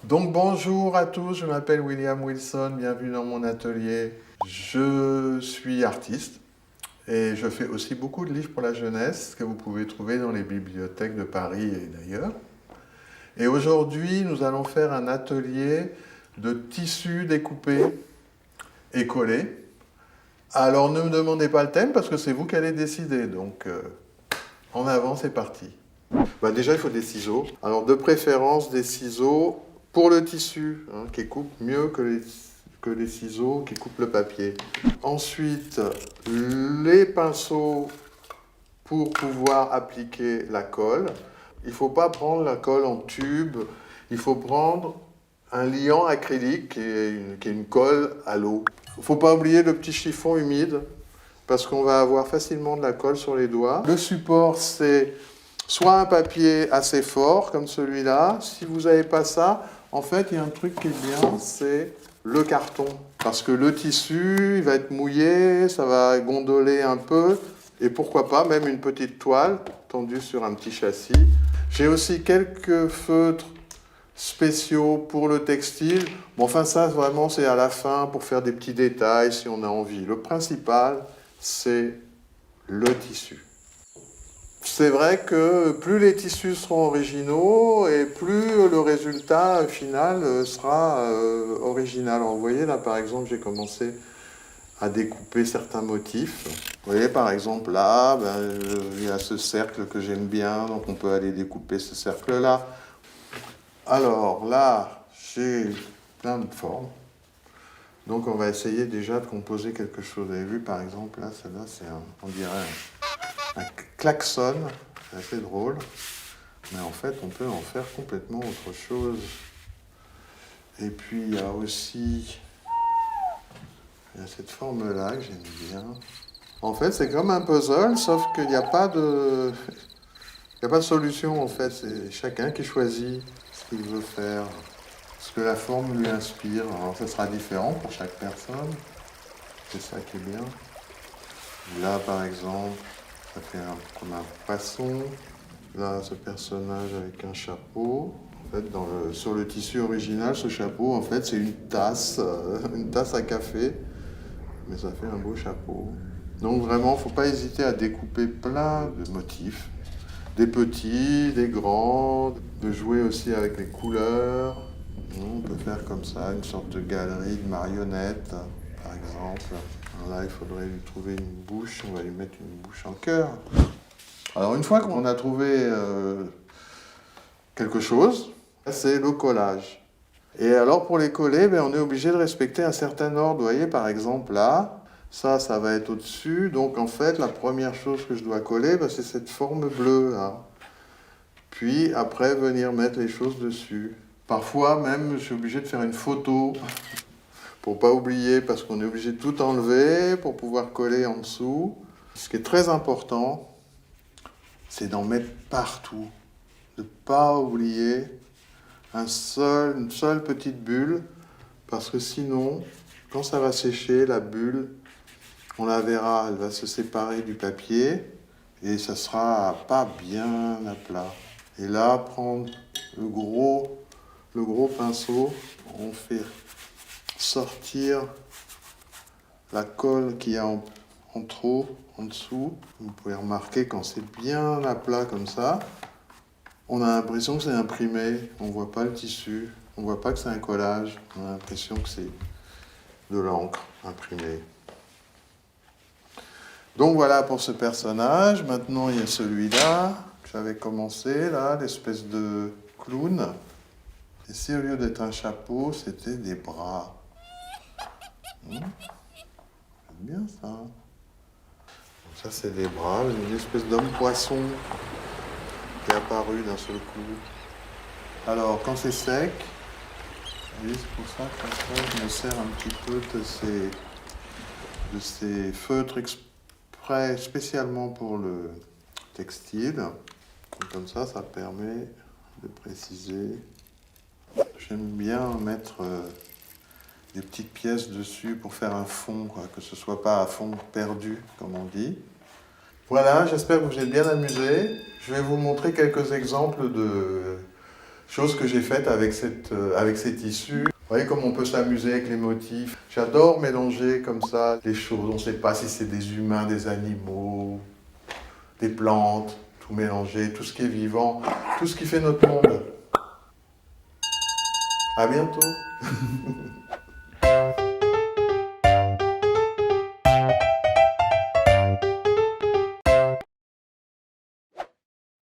Donc bonjour à tous, je m'appelle William Wilson, bienvenue dans mon atelier. Je suis artiste et je fais aussi beaucoup de livres pour la jeunesse que vous pouvez trouver dans les bibliothèques de Paris et d'ailleurs. Et aujourd'hui, nous allons faire un atelier de tissus découpés et collés. Alors ne me demandez pas le thème parce que c'est vous qui allez décider, donc en avant, c'est parti. Déjà, il faut des ciseaux. Alors, de préférence, des ciseaux pour le tissu, qui coupent mieux que les ciseaux qui coupent le papier. Ensuite, les pinceaux pour pouvoir appliquer la colle. Il ne faut pas prendre la colle en tube, il faut prendre un liant acrylique qui est une colle à l'eau. Il ne faut pas oublier le petit chiffon humide parce qu'on va avoir facilement de la colle sur les doigts. Le support, c'est soit un papier assez fort, comme celui-là. Si vous n'avez pas ça, en fait, il y a un truc qui est bien, c'est le carton. Parce que le tissu, il va être mouillé, ça va gondoler un peu. Et pourquoi pas, même une petite toile tendue sur un petit châssis. J'ai aussi quelques feutres spéciaux pour le textile. Bon, enfin, ça, vraiment, c'est à la fin pour faire des petits détails si on a envie. Le principal, c'est le tissu. C'est vrai que plus les tissus seront originaux et plus le résultat final sera original. Alors, vous voyez, là, par exemple, j'ai commencé à découper certains motifs. Vous voyez, par exemple, là, il y a ce cercle que j'aime bien, donc on peut aller découper ce cercle-là. Alors, là, j'ai plein de formes. Donc, on va essayer déjà de composer quelque chose. Vous avez vu, par exemple, là, celle-là, on dirait un klaxon, c'est assez drôle, mais en fait on peut en faire complètement autre chose. Et puis il y a aussi cette forme-là que j'aime bien. En fait c'est comme un puzzle, sauf qu'il n'y a pas de... Il n'y a pas de solution en fait, c'est chacun qui choisit ce qu'il veut faire, ce que la forme lui inspire. Alors ça sera différent pour chaque personne, c'est ça qui est bien. Là par exemple, ça fait comme un poisson. Là, ce personnage avec un chapeau. En fait, sur le tissu original, ce chapeau, en fait, c'est une tasse à café. Mais ça fait un beau chapeau. Donc vraiment, il ne faut pas hésiter à découper plein de motifs. Des petits, des grands, de jouer aussi avec les couleurs. On peut faire comme ça, une sorte de galerie de marionnettes, par exemple. Alors là, il faudrait lui trouver une bouche. On va lui mettre une bouche en cœur. Alors une fois qu'on a trouvé quelque chose, c'est le collage. Et alors pour les coller, on est obligé de respecter un certain ordre. Vous voyez par exemple là, ça va être au-dessus. Donc en fait la première chose que je dois coller, c'est cette forme bleue là. Puis après venir mettre les choses dessus. Parfois même je suis obligé de faire une photo pour pas oublier parce qu'on est obligé de tout enlever pour pouvoir coller en dessous. Ce qui est très important, c'est d'en mettre partout, de ne pas oublier une seule petite bulle, parce que sinon, quand ça va sécher, la bulle, on la verra, elle va se séparer du papier, et ça sera pas bien à plat. Et là, prendre le gros pinceau, on fait sortir la colle qu'il y a en trop, en dessous. Vous pouvez remarquer quand c'est bien à plat comme ça, on a l'impression que c'est imprimé, on ne voit pas le tissu, on ne voit pas que c'est un collage, on a l'impression que c'est de l'encre imprimée. Donc voilà pour ce personnage. Maintenant il y a celui-là que j'avais commencé, là, l'espèce de clown. Et si au lieu d'être un chapeau, c'était des bras. C'est bien ça. Donc ça c'est des bras, une espèce d'homme-poisson qui est apparu d'un seul coup. Alors, quand c'est sec, vous voyez, c'est pour ça que je me sers un petit peu de ces feutres exprès spécialement pour le textile. Et comme ça permet de préciser. J'aime bien mettre des petites pièces dessus pour faire un fond, que ce ne soit pas un fond perdu, comme on dit. Voilà, j'espère que vous êtes bien amusés. Je vais vous montrer quelques exemples de Chose que j'ai faite avec ces tissus. Vous voyez comme on peut s'amuser avec les motifs. J'adore mélanger comme ça les choses. On ne sait pas si c'est des humains, des animaux, des plantes, tout mélanger, tout ce qui est vivant, tout ce qui fait notre monde. À bientôt.